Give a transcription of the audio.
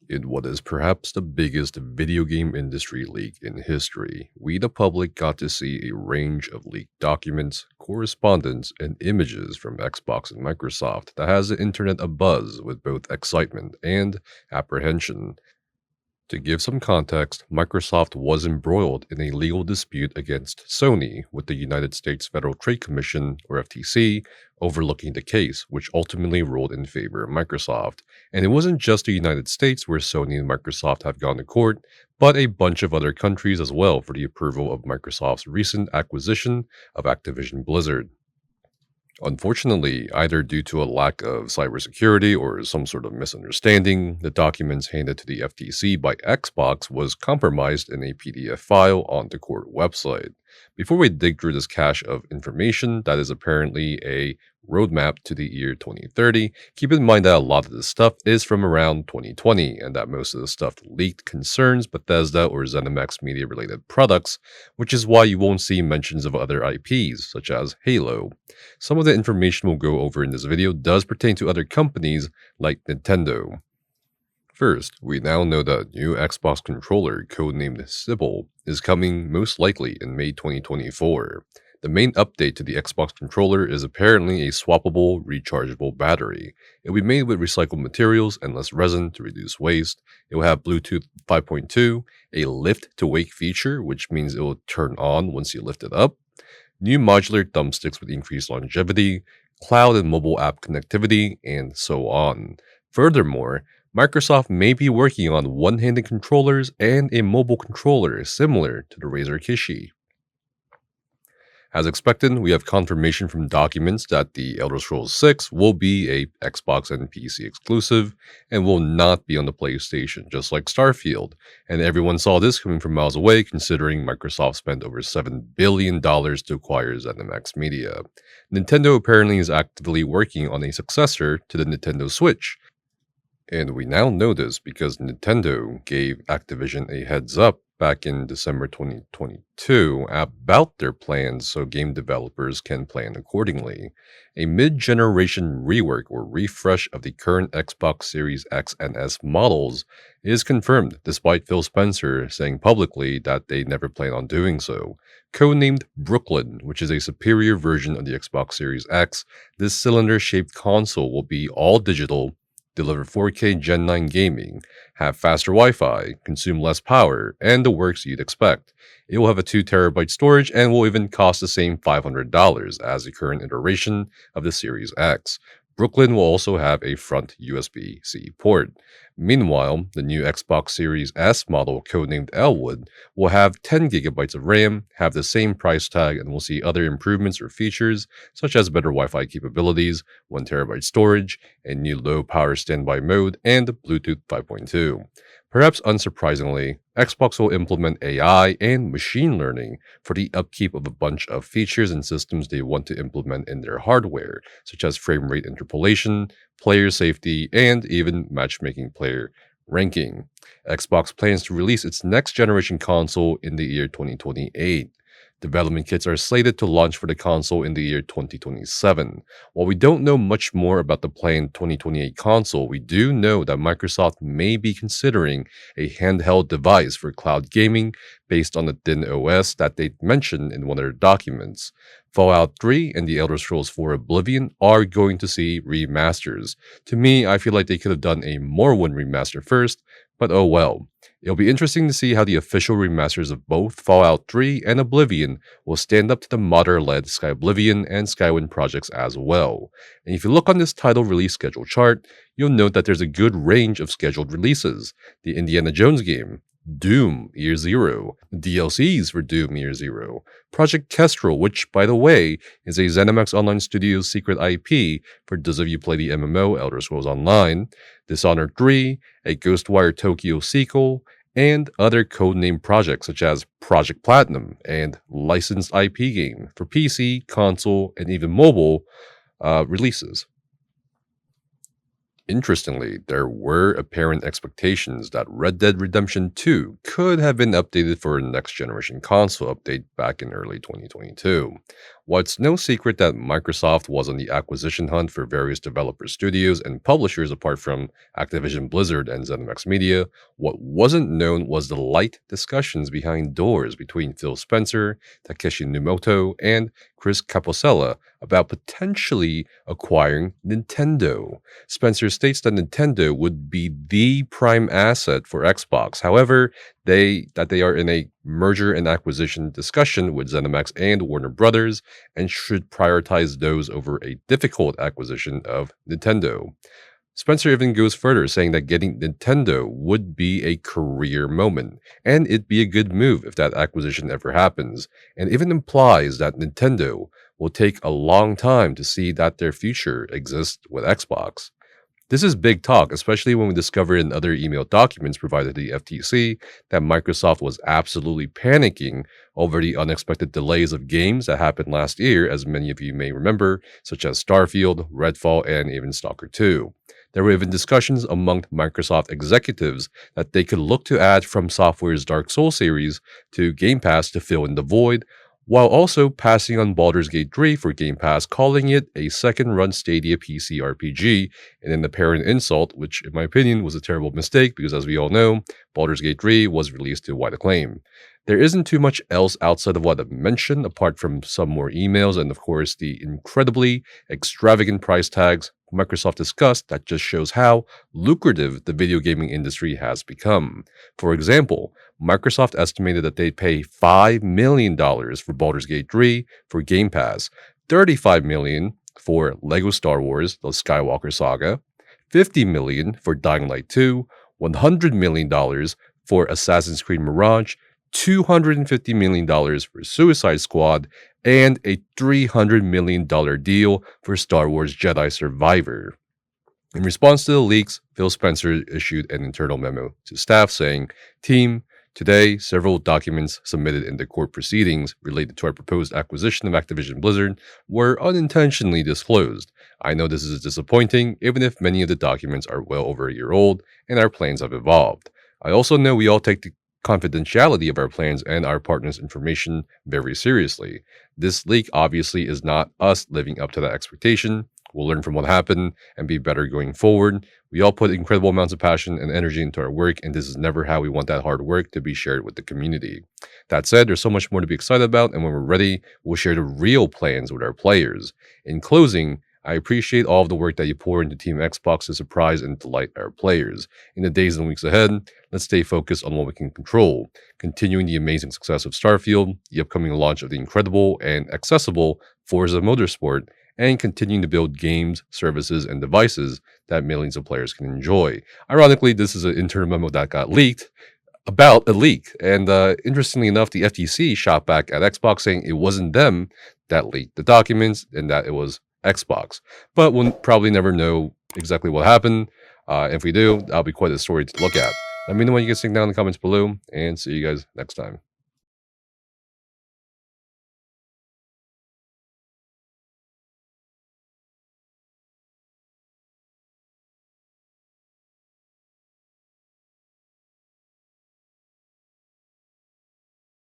In what is perhaps the biggest video game industry leak in history, we the public got to see a range of leaked documents, correspondence, and images from Xbox and Microsoft that has the internet abuzz with both excitement and apprehension. To give some context, Microsoft was embroiled in a legal dispute against Sony with the United States Federal Trade Commission, or FTC, overlooking the case, which ultimately ruled in favor of Microsoft. And it wasn't just the United States where Sony and Microsoft have gone to court, but a bunch of other countries as well for the approval of Microsoft's recent acquisition of Activision Blizzard. Unfortunately, either due to a lack of cybersecurity or some sort of misunderstanding, the documents handed to the FTC by Xbox was compromised in a PDF file on the court website. Before we dig through this cache of information that is apparently a roadmap to the year 2030, keep in mind that a lot of this stuff is from around 2020 and that most of the stuff leaked concerns Bethesda or ZeniMax Media related products, which is why you won't see mentions of other IPs, such as Halo. Some of the information we'll go over in this video does pertain to other companies like Nintendo. First, we now know that a new Xbox controller codenamed Sybil is coming most likely in May 2024. The main update to the Xbox controller is apparently a swappable, rechargeable battery. It will be made with recycled materials and less resin to reduce waste. It will have Bluetooth 5.2, a lift-to-wake feature, which means it will turn on once you lift it up, new modular thumbsticks with increased longevity, cloud and mobile app connectivity, and so on. Furthermore, Microsoft may be working on one-handed controllers and a mobile controller similar to the Razer Kishi. As expected, we have confirmation from documents that the Elder Scrolls 6 will be a Xbox and PC exclusive and will not be on the PlayStation, just like Starfield. And everyone saw this coming from miles away, considering Microsoft spent over $7 billion to acquire ZeniMax Media. Nintendo apparently is actively working on a successor to the Nintendo Switch. And we now know this because Nintendo gave Activision a heads up back in December 2022 about their plans so game developers can plan accordingly. A mid-generation rework or refresh of the current Xbox Series X and S models is confirmed, despite Phil Spencer saying publicly that they never plan on doing so. Codenamed Brooklyn, which is a superior version of the Xbox Series X, this cylinder-shaped console will be all digital, deliver 4K Gen 9 gaming, have faster Wi-Fi, consume less power, and the works you'd expect. It will have a 2TB storage and will even cost the same $500 as the current iteration of the Series X. Brooklyn will also have a front USB-C port. Meanwhile, the new Xbox Series S model, codenamed Elwood, will have 10GB of RAM, have the same price tag, and will see other improvements or features such as better Wi-Fi capabilities, 1TB storage, a new low-power standby mode, and Bluetooth 5.2. Perhaps unsurprisingly, Xbox will implement AI and machine learning for the upkeep of a bunch of features and systems they want to implement in their hardware, such as frame rate interpolation, player safety, and even matchmaking player ranking. Xbox plans to release its next generation console in the year 2028. Development kits are slated to launch for the console in the year 2027. While we don't know much more about the planned 2028 console, we do know that Microsoft may be considering a handheld device for cloud gaming based on the thin OS that they mentioned in one of their documents. Fallout 3 and The Elder Scrolls 4 Oblivion are going to see remasters. To me, I feel like they could have done a Morrowind remaster first, but oh well. It'll be interesting to see how the official remasters of both Fallout 3 and Oblivion will stand up to the modder-led Sky Oblivion and Skywind projects as well. And if you look on this title release schedule chart, you'll note that there's a good range of scheduled releases. The Indiana Jones game, Doom Year Zero, DLCs for Doom Year Zero, Project Kestrel, which, by the way, is a ZeniMax Online Studios secret IP for those of you who play the MMO Elder Scrolls Online, Dishonored 3, a Ghostwire Tokyo sequel, and other codename projects such as Project Platinum and licensed IP game for PC, console, and even mobile releases. Interestingly, there were apparent expectations that Red Dead Redemption 2 could have been updated for a next generation console update back in early 2022. While it's no secret that Microsoft was on the acquisition hunt for various developer studios and publishers apart from Activision Blizzard and ZeniMax Media, what wasn't known was the light discussions behind doors between Phil Spencer, Takeshi Numoto, and Chris Caposella about potentially acquiring Nintendo. Spencer states that Nintendo would be the prime asset for Xbox. However, they are in a merger and acquisition discussion with ZeniMax and Warner Brothers and should prioritize those over a difficult acquisition of Nintendo. Spencer even goes further, saying that getting Nintendo would be a career moment, and it'd be a good move if that acquisition ever happens, and even implies that Nintendo will take a long time to see that their future exists with Xbox. This is big talk, especially when we discovered in other email documents provided to the FTC that Microsoft was absolutely panicking over the unexpected delays of games that happened last year, as many of you may remember, such as Starfield, Redfall, and even Stalker 2. There were even discussions among Microsoft executives that they could look to add From Software's Dark Souls series to Game Pass to fill in the void, while also passing on Baldur's Gate 3 for Game Pass, calling it a second-run Stadia PC RPG, in an apparent insult, which in my opinion was a terrible mistake because as we all know, Baldur's Gate 3 was released to wide acclaim. There isn't too much else outside of what I've mentioned, apart from some more emails and of course the incredibly extravagant price tags Microsoft discussed that just shows how lucrative the video gaming industry has become. For example, Microsoft estimated that they'd pay $5 million for Baldur's Gate 3 for Game Pass, $35 million for LEGO Star Wars: The Skywalker Saga, $50 million for Dying Light 2, $100 million for Assassin's Creed Mirage, $250 million for Suicide Squad, and a $300 million deal for Star Wars Jedi Survivor. In response to the leaks, Phil Spencer issued an internal memo to staff saying, "Team, today, several documents submitted in the court proceedings related to our proposed acquisition of Activision Blizzard were unintentionally disclosed. I know this is disappointing, even if many of the documents are well over a year old and our plans have evolved. I also know we all take the confidentiality of our plans and our partners' information very seriously. This leak obviously is not us living up to that expectation. We'll learn from what happened and be better going forward. We all put incredible amounts of passion and energy into our work, and this is never how we want that hard work to be shared with the community. That said, there's so much more to be excited about, and when we're ready, we'll share the real plans with our players. In closing, I appreciate all of the work that you pour into Team Xbox to surprise and delight our players. In the days and weeks ahead, let's stay focused on what we can control, continuing the amazing success of Starfield, the upcoming launch of the incredible and accessible Forza Motorsport, and continuing to build games, services, and devices that millions of players can enjoy." Ironically, this is an internal memo that got leaked about a leak. And interestingly enough, the FTC shot back at Xbox saying it wasn't them that leaked the documents and that it was Xbox. But we'll probably never know exactly what happened. If we do, that'll be quite a story to look at. Let me know what you guys think down in the comments below, and see you guys next time.